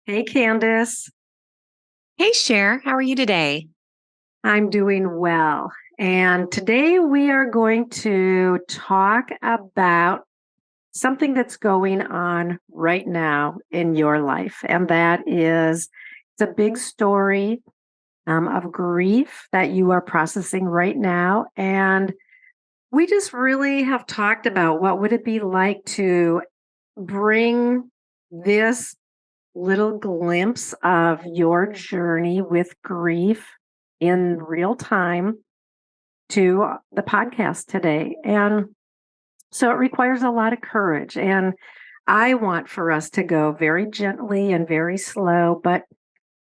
Hey, Candace. Hey, Cher, how are you today? I'm doing well. And today we are going to talk about something that's going on right now in your life. And that is it's a big story of grief that you are processing right now. And we just really have talked about what would it be like to bring this little glimpse of your journey with grief in real time to the podcast today. And so it requires a lot of courage. And I want for us to go very gently and very slow, but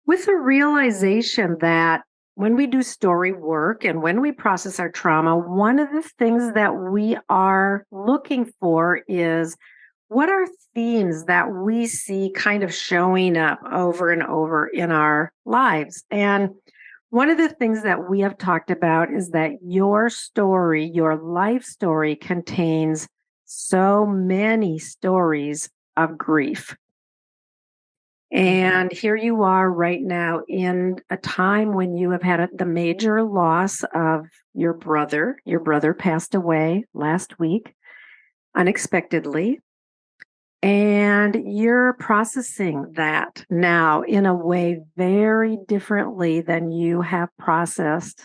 with the realization that when we do story work and when we process our trauma, one of the things that we are looking for is what are themes that we see kind of showing up over and over in our lives? And one of the things that we have talked about is that your story, your life story, contains so many stories of grief. And here you are right now in a time when you have had the major loss of your brother. Your brother passed away last week unexpectedly. And you're processing that now in a way very differently than you have processed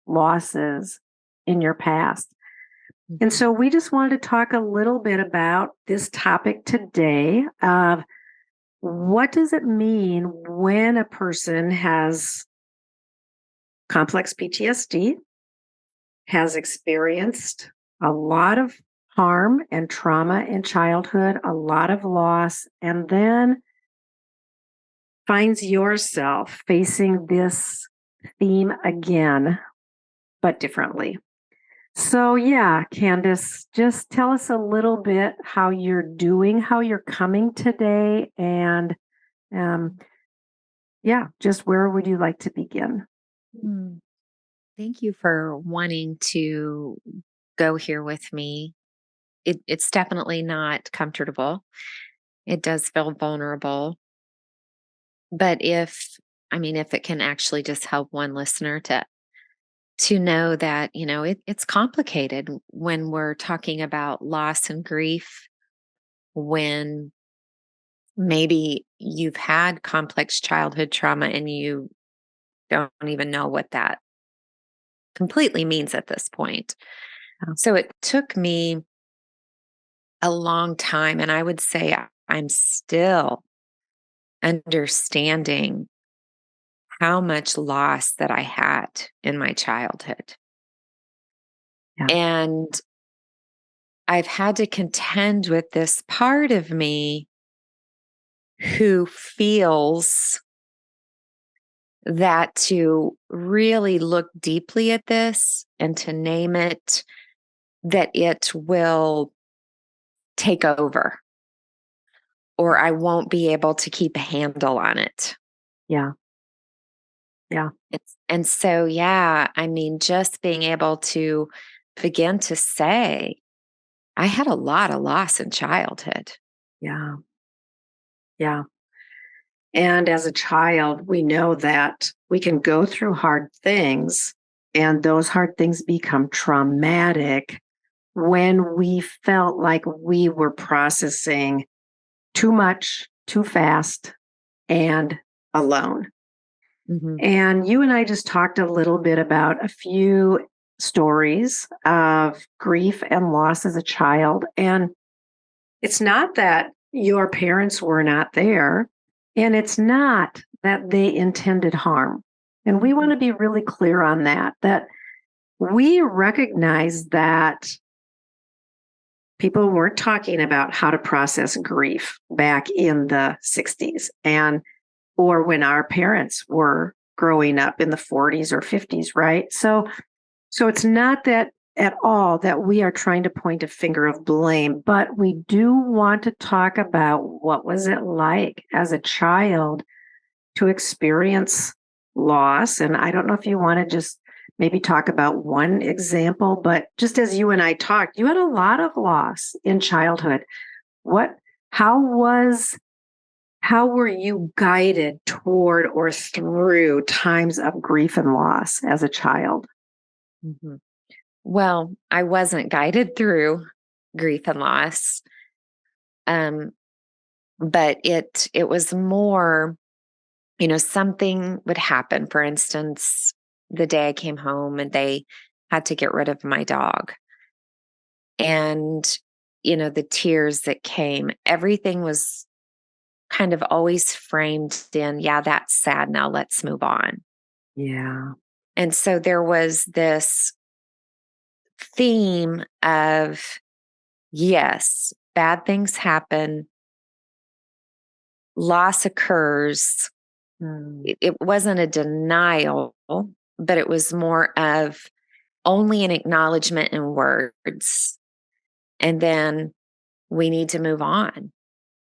losses in your past. And Mhm. so we just wanted to talk a little bit about this topic today of what does it mean when a person has complex PTSD, has experienced a lot of harm and trauma in childhood, a lot of loss, and then finds yourself facing this theme again, but differently. So, yeah, Candace, just tell us a little bit how you're doing, how you're coming today, and um, yeah, just where would you like to begin? Mm. Thank you for wanting to go here with me. It's definitely not comfortable. It does feel vulnerable. But if it can actually just help one listener to know that, it's complicated when we're talking about loss and grief, when maybe you've had complex childhood trauma and you don't even know what that completely means at this point. Yeah. So it took me a long time, and I would say I'm still understanding how much loss that I had in my childhood. Yeah. And I've had to contend with this part of me who feels that to really look deeply at this and to name it, that it will take over or I won't be able to keep a handle on it. Yeah. Yeah. And so, yeah, just being able to begin to say, I had a lot of loss in childhood. Yeah. Yeah. And as a child, we know that we can go through hard things, and those hard things become traumatic when we felt like we were processing too much, too fast, and alone. Hmm. And you and I just talked a little bit about a few stories of grief and loss as a child. And it's not that your parents were not there, and it's not that they intended harm. And we want Hmm. to be really clear on that, that we recognize that people weren't talking about how to process grief back in the 60s and or when our parents were growing up in the 40s or 50s, right? So it's not that at all that we are trying to point a finger of blame, but we do want to talk about what was it like as a child to experience loss. And I don't know if you want to just maybe talk about one example, but just as you and I talked, you had a lot of loss in childhood. What how was how were you guided toward or through times of grief and loss as a child? Mhm. Well, I wasn't guided through grief and loss, um, but it was more, something would happen. For instance, the day I came home and they had to get rid of my dog, and the tears that came, everything was kind of always framed in, yeah, that's sad. Now let's move on. Yeah. And so there was this theme of, yes, bad things happen, loss occurs. Mm. It wasn't a denial, but it was more of only an acknowledgement in words. And then we need to move on.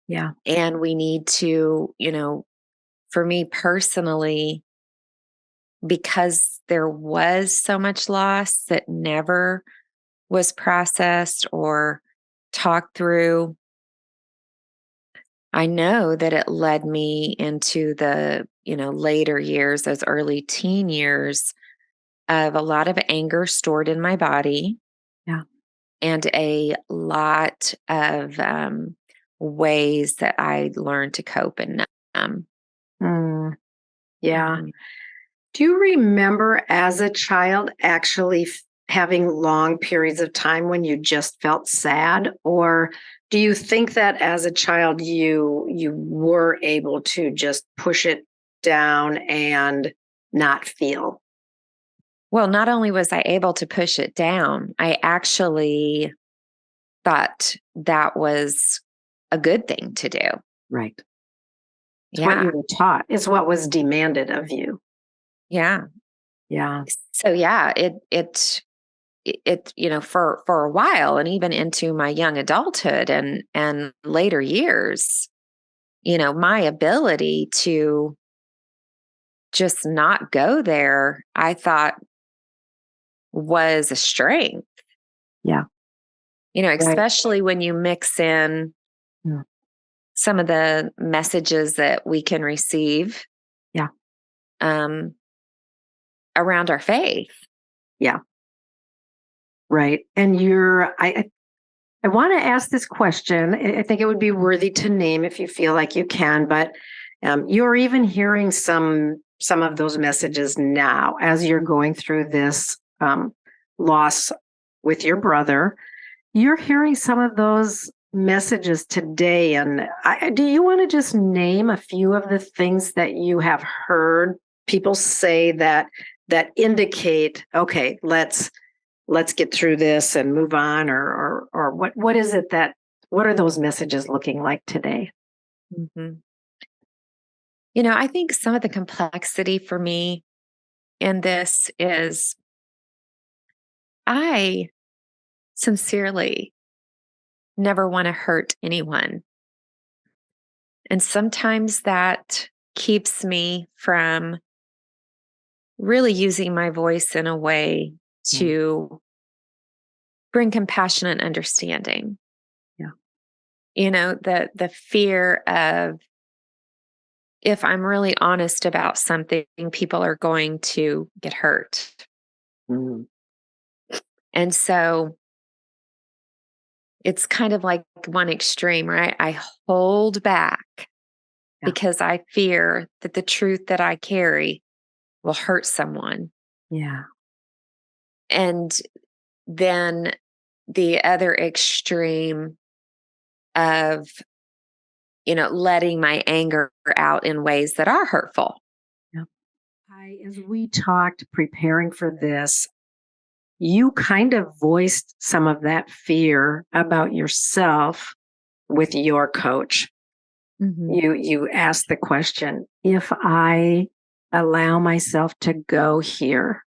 Yeah. And we need to, for me personally, because there was so much loss that never was processed or talked through, I know that it led me into the, later years, those early teen years, of a lot of anger stored in my body Yeah. and a lot of ways that I learned to cope and Mm. Yeah. mhm. Do you remember as a child actually having long periods of time when you just felt sad, or do you think that as a child you were able to just push it down and not feel? Well, not only was I able to push it down, I actually thought that was a good thing to do. Right. It's what you Yeah. were taught. It's what was demanded of you. Yeah. Yeah. So yeah, for a while and even into my young adulthood and later years, my ability to just not go there, I thought was a strength, Yeah. Right. especially when you mix in Mm. some of the messages that we can receive Yeah. um, around our faith. Yeah. Right. And I want to ask this question. I think it would be worthy to name if you feel like you can, but you're even hearing some of those messages now as you're going through this loss with your brother. You're hearing some of those messages today, and do you want to just name a few of the things that you have heard people say that indicate, okay, let's get through this and move on, or what is it that what are those messages looking like today? Mhm. I think some of the complexity for me in this is I sincerely never want to hurt anyone. And sometimes that keeps me from really using my voice in a way Mm. to bring compassion and understanding. Yeah. The fear of, if I'm really honest about something, people are going to get hurt. Mm. And so it's kind of like one extreme, right? I hold back Yeah. because I fear that the truth that I carry will hurt someone. Yeah. And then the other extreme of, letting my anger out in ways that are hurtful. Yeah. As we talked preparing for this, you kind of voiced some of that fear about yourself with your coach. Hmm. You asked the question, if I allow myself to go here,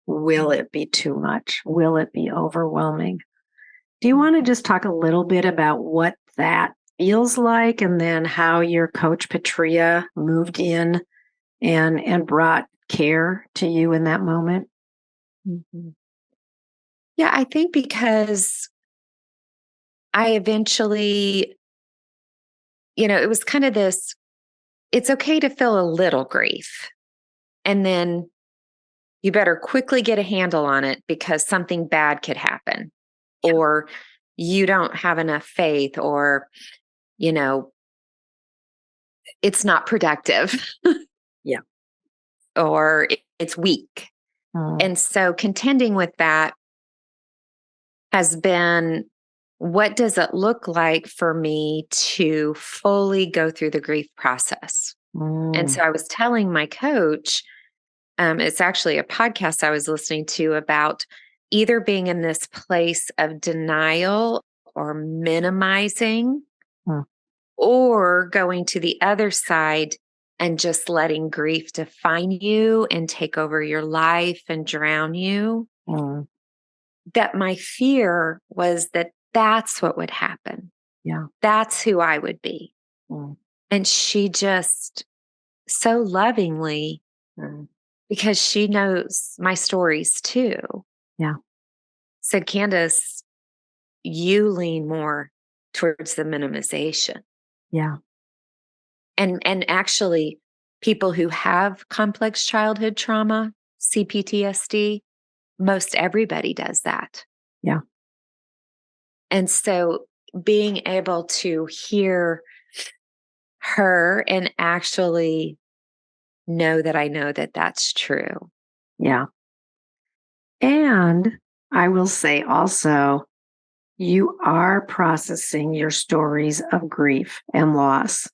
will it be too much? Will it be overwhelming? Do you want to just talk a little bit about what that feels like, and then how your coach Patria moved in and brought care to you in that moment? Hmm. Yeah, I think because I eventually it was kind of this, it's okay to feel a little grief. And then you better quickly get a handle on it because something bad could happen, or you don't have enough faith, or, it's not productive. Yeah. Or it's weak. And so contending with that has been, what does it look like for me to fully go through the grief process? And so I was telling my coach, it's actually a podcast I was listening to about either being in this place of denial or minimizing, or going to the other side and just letting grief define you and take over your life and drown you. That my fear was that that's what would happen. Yeah. That's who I would be. And she just so lovingly, because she knows my stories too. Yeah. Said, Kandace, you lean more towards the minimization. Yeah. And actually, people who have complex childhood trauma, cptsd, most everybody does that. Yeah. And so being able to hear her and actually know that that's true. Yeah. And I will say also, you are processing your stories of grief and loss.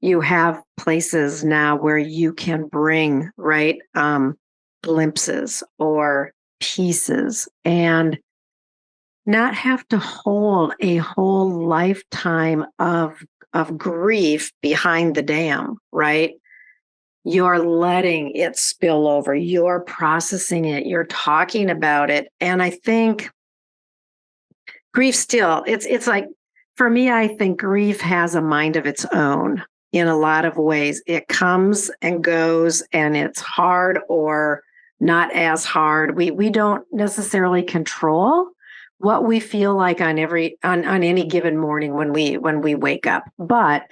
You have places now where you can bring, right, glimpses or pieces and not have to hold a whole lifetime of grief behind the dam, right? You're letting it spill over. You're processing it. You're talking about it. And I think grief still, it's like, for me, I think grief has a mind of its own in a lot of ways. It comes and goes, and it's hard or not as hard. We don't necessarily control what we feel like on any given morning when we wake up. But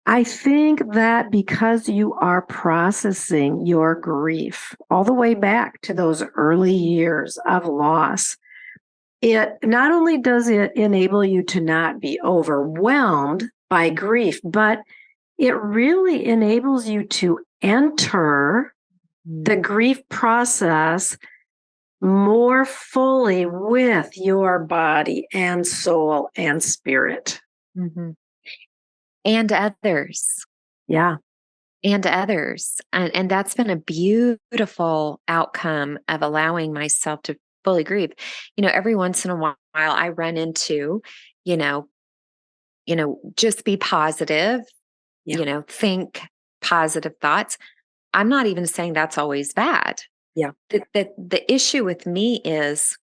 I think that because you are processing your grief all the way back to those early years of loss, it not only does it enable you to not be overwhelmed by grief, but it really enables you to enter the grief process more fully with your body and soul and spirit. And others. Yeah. And others. And that's been a beautiful outcome of allowing myself to fully grieve. Every once in a while I run into, just be positive, think positive thoughts. I'm not even saying that's always bad. Yeah. The issue with me is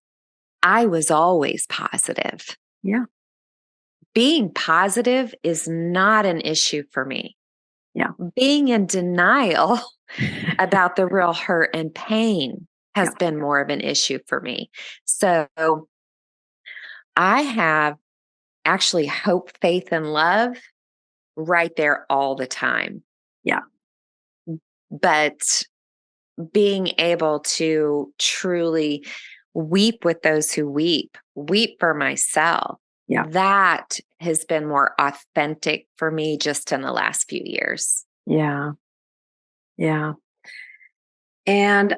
I was always positive. Yeah. Being positive is not an issue for me. Yeah. Being in denial about the real hurt and pain has been more of an issue for me. So I have actually hope, faith, and love right there all the time. Yeah. But being able to truly weep with those who weep for myself, that has been more authentic for me just in the last few years. Yeah. Yeah. And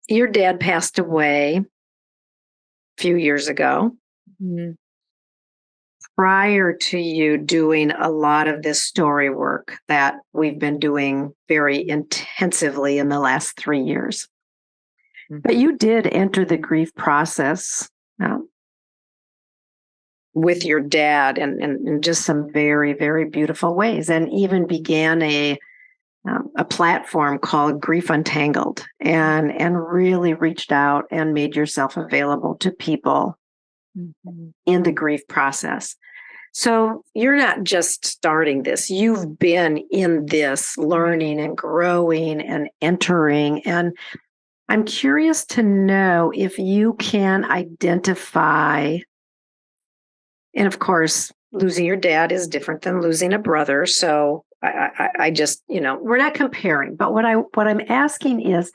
your dad passed away a few years ago. Prior to you doing a lot of this story work that we've been doing very intensively in the last 3 years. But you did enter the grief process with your dad in just some very, very beautiful ways, and even began a platform called Grief Untangled, and really reached out and made yourself available to people in the grief process. So you're not just starting this, you've been in this learning and growing and entering. And I'm curious to know if you can identify, and of course, losing your dad is different than losing a brother. So I just, we're not comparing. But what I'm asking is,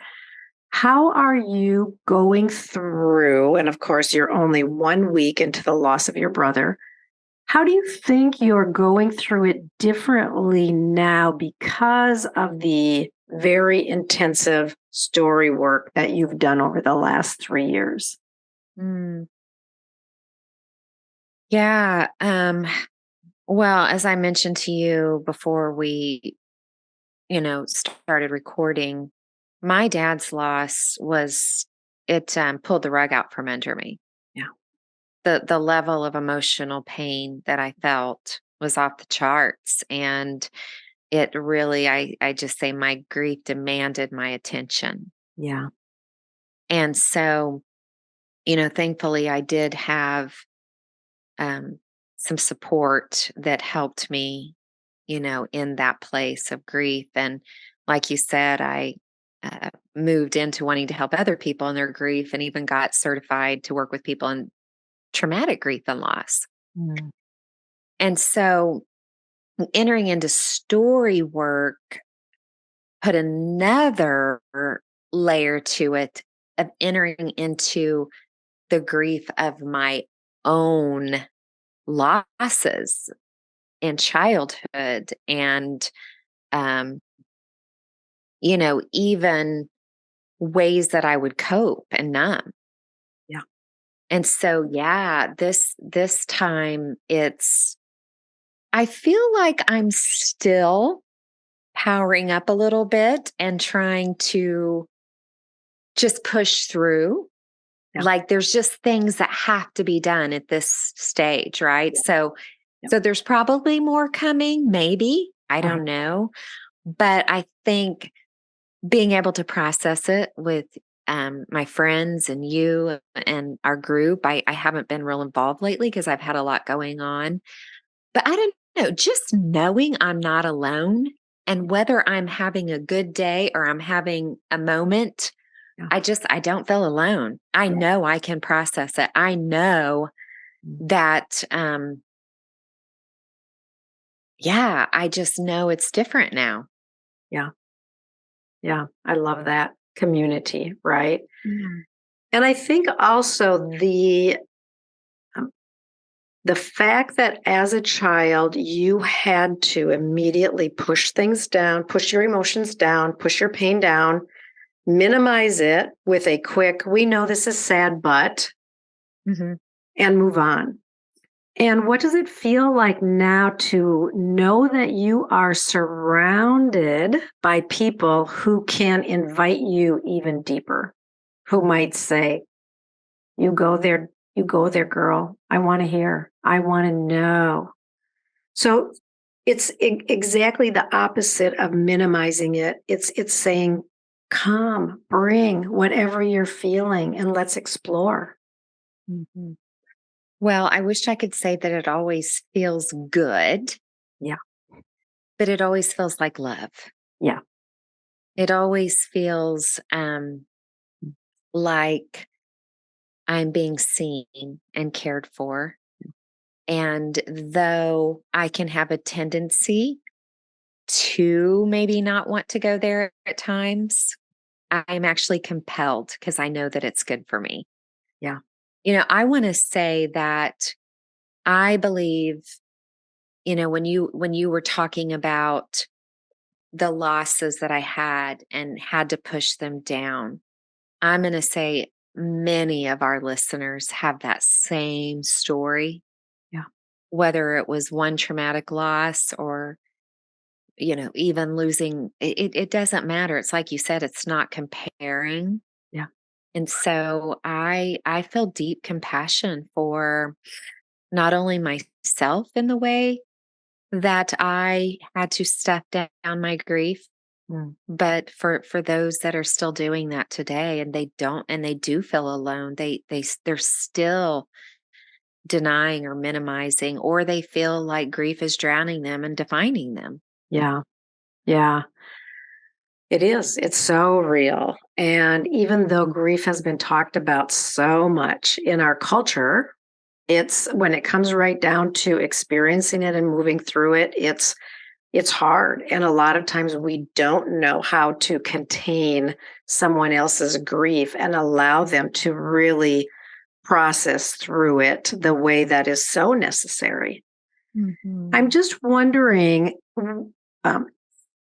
how are you going through? And of course, you're only 1 week into the loss of your brother. How do you think you're going through it differently now because of the very intensive story work that you've done over the last 3 years? Mm. Yeah. Well, as I mentioned to you before we, started recording, my dad's loss was it pulled the rug out from under me. Yeah. The level of emotional pain that I felt was off the charts, and it really I just say my grief demanded my attention. Yeah. And so, thankfully I did have um some support that helped me, in that place of grief. And like you said, I moved into wanting to help other people in their grief and even got certified to work with people in traumatic grief and loss. Mm. And so entering into story work put another layer to it of entering into the grief of my own losses in childhood and um, even ways that I would cope and numb. Yeah. And so, yeah, this time I feel like I'm still powering up a little bit and trying to just push through. Yeah. Like there's just things that have to be done at this stage, right? Yeah. So Yeah. so there's probably more coming, maybe. I Uh-huh. don't know. But I think being able to process it with my friends and you and our group, I haven't been real involved lately because I've had a lot going on. But I don't know, just knowing I'm not alone and whether I'm having a good day or I'm having a moment, Yeah. I don't feel alone. I Yeah. know I can process it. I know Mm. that yeah, I just know it's different now. Yeah. Yeah. I love that community, right? Yeah. And I think also um, the fact that as a child you had to immediately push things down, push your emotions down, push your pain down, minimize it with a quick, we know this is sad, but, Mhm. and move on. And what does it feel like now to know that you are surrounded by people who can invite you even deeper, who might say, you go there, girl. I want to hear. I want to know. So it's exactly the opposite of minimizing it. It's saying, come, bring whatever you're feeling and let's explore. Mhm. Well, I wish I could say that it always feels good, Yeah. but it always feels like love. Yeah. It always feels like I'm being seen and cared for. And though I can have a tendency to maybe not want to go there at times, I'm actually compelled because I know that it's good for me. Yeah. I want to say that I believe, when you were talking about the losses that I had and had to push them down, I'm going to say many of our listeners have that same story, Yeah. whether it was one traumatic loss or, even losing it doesn't matter. It's like you said, it's not comparing. Yeah. And so I feel deep compassion for not only myself in the way that I had to step down my grief, Mm. but for those that are still doing that today and they do feel alone, they're still denying or minimizing, or they feel like grief is drowning them and defining them. Yeah. Yeah. It is. It's so real. And even though grief has been talked about so much in our culture, It's when it comes right down to experiencing it and moving through it, it's hard. And a lot of times we don't know how to contain someone else's grief and allow them to really process through it the way that is so necessary. I'm Mhm. just wondering, um,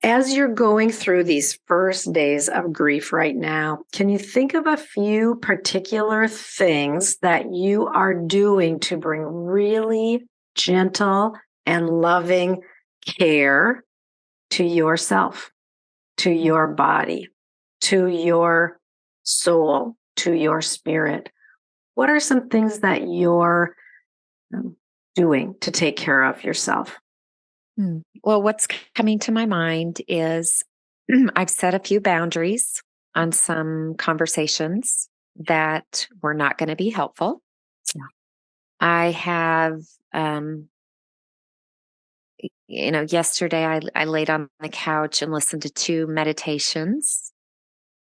as you're going through these first days of grief right now, can you think of a few particular things that you are doing to bring really gentle and loving care to yourself, to your body, to your soul, to your spirit? What are some things that you're um, doing to take care of yourself? Well, what's coming to my mind is I've set a few boundaries on some conversations that were not going to be helpful. Yeah. I have, um, yesterday I laid on the couch and listened to two meditations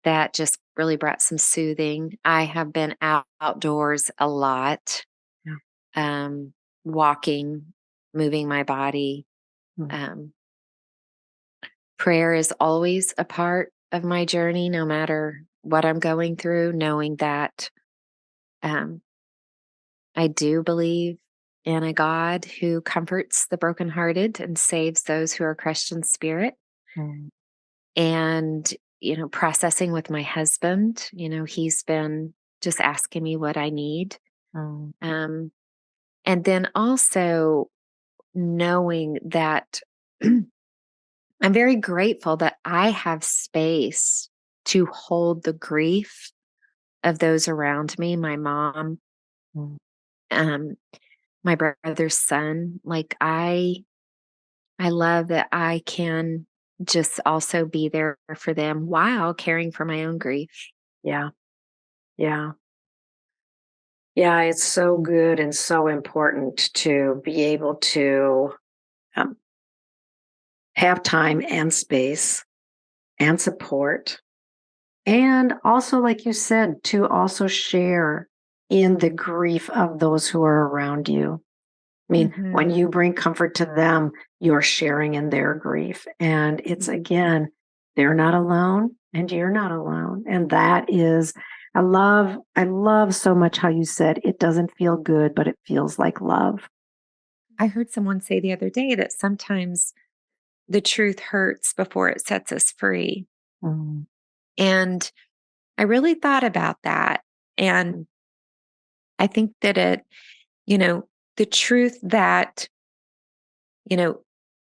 that just really brought some soothing. I have been outdoors a lot, Yeah. um, walking, moving my body. Mm. Um, Prayer is always a part of my journey, no matter what I'm going through, knowing that um, I do believe in a God who comforts the brokenhearted and saves those who are crushed in spirit. Mm. And, processing with my husband, he's been just asking me what I need. Mm. Um, and then also knowing that I'm very grateful that I have space to hold the grief of those around me, my mom, Mm. um, my brother's son. Like I love that I can just also be there for them while caring for my own grief. Yeah. Yeah. Yeah. It's so good and so important to be able to um, have time and space and support. And also, like you said, to also share in the grief of those who are around you. I mean, when Mhm. you bring comfort to them, you're sharing in their grief. And it's again, they're not alone and you're not alone. And that is, I love so much how you said it doesn't feel good, but it feels like love. I heard someone say the other day that sometimes the truth hurts before it sets us free. Mm. And I really thought about that. And I think that you know, the truth that, you know,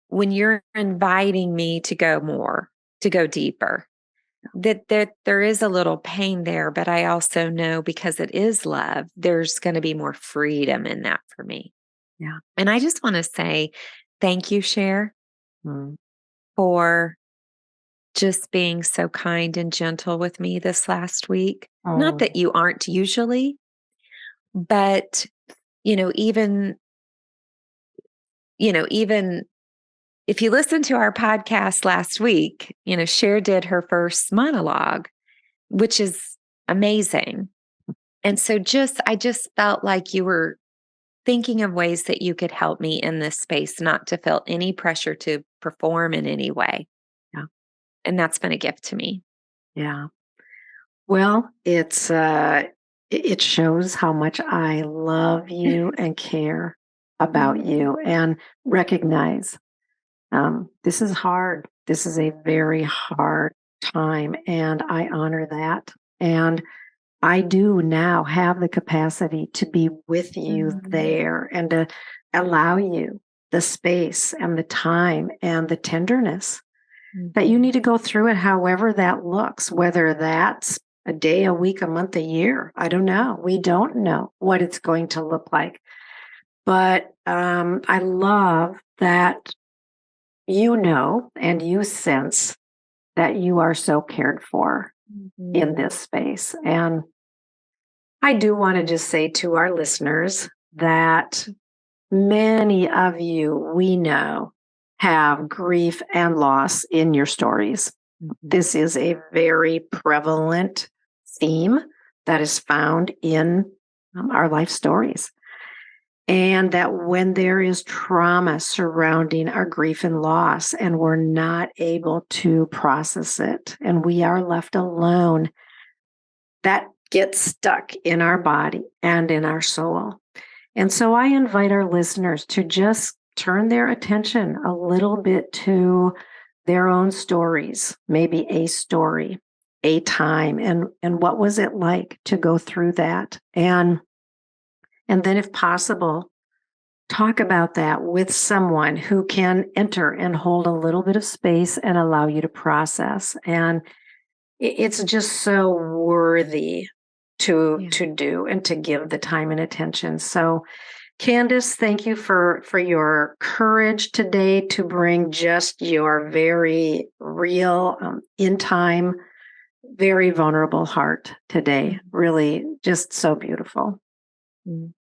when you're inviting me to go more, to go deeper, that there is a little pain there, but I also know because it is love, there's going to be more freedom in that for me. Yeah. And I just want to say thank you, Cher, Mm. for just being so kind and gentle with me this last week. Not Oh, that you aren't usually, but even even if you listen to our podcast last week, Cher did her first monologue, which is amazing. And so I just felt like you were thinking of ways that you could help me in this space, not to feel any pressure to perform in any way. yeah. And that's been a gift to me. Yeah. Well, it shows how much I love you and care about Mhm. you and recognize this is hard. This is a very hard time, and I honor that. And I do now have the capacity to be with you Mhm. there and to allow you the space and the time and the tenderness that you need Mhm. to go through it, however that looks, whether that's a day, a week, a month, a year. I don't know. We don't know what it's going to look like. But I love that you know and you sense that you are so cared for in Mhm. this space. And I do want to just say to our listeners that many of you we know have grief and loss in your stories. Mhm. This is a very prevalent theme that is found in our life stories. And that when there is trauma surrounding our grief and loss, and we're not able to process it, and we are left alone, that gets stuck in our body and in our soul. And so I invite our listeners to just turn their attention a little bit to their own stories, maybe a story, a time, and what was it like to go through that? And then if possible, talk about that with someone who can enter and hold a little bit of space and allow you to process. And it's just so worthy to do and to give the time and attention. So Kandace, thank you for your courage today to bring just your very real, in time, very vulnerable heart today. Really, just so beautiful.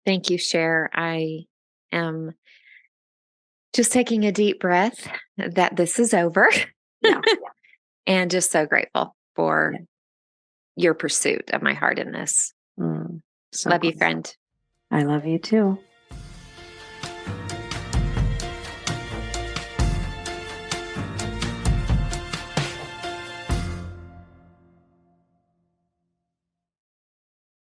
Thank you, Sher. I am just taking a deep breath that this is over. Yeah. And just so grateful for your pursuit of my heart in this. So Love you, grateful. friend. I love you too.